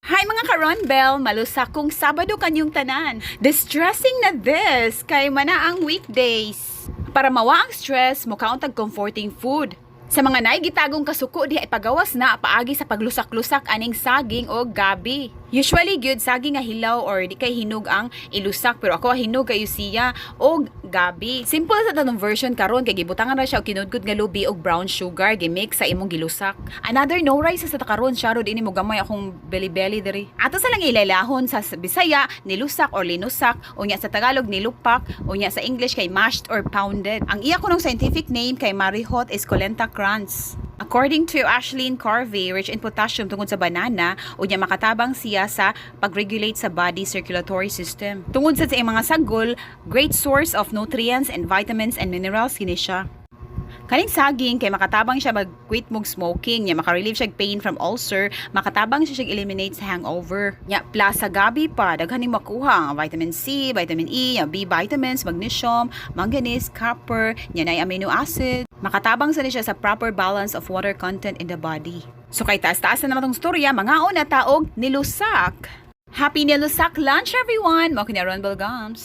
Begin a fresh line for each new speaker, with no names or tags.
Hi mga karon bell, malusak kong Sabado kanyong tanan. Distressing na this, kay mana ang weekdays. Para mawa ang stress, mukhaon tag comforting food. Sa mga naigitagong kasuko di ay pagawas na paagi sa paglusak-lusak aning saging o gabi. Usually good saging nga hilaw or di kay hinog ang ilusak, pero ako hinog kayo siya o gabi. Simple sa tanong version karon kay gibutangan ra siya og kinudkod nga lubi og brown sugar gimix sa imong gilusak. Another no rice sa karon siya rod ini mo gamay akong belly diri. Ato sa lang ilalahon sa Bisaya nilusak or linusak, unya sa Tagalog nilupak, unya sa English kay mashed or pounded. Ang iya kunong scientific name kay Marihot esculenta crans. According to Ashleen Carvey, rich in potassium tungod sa banana, unya makatabang siya sa pag-regulate sa body circulatory system. Tungod sa mga sagol, great source of nutrients and vitamins and minerals kini siya. Kaning saging kay makatabang siya mag-quit mog smoking, nya maka-relieve siya pain from ulcer, makatabang siya eliminate sa hangover. Nya plus sa gabi pa daghan ni makuha ang vitamin C, vitamin E, B vitamins, magnesium, manganese, copper, nya nay amino acid. Makatabang sa siya sa proper balance of water content in the body. So kay taas-taas na naman tong storya, mga una taog nilusak. Happy nilusak lunch everyone! Mo kini Ron Belgams.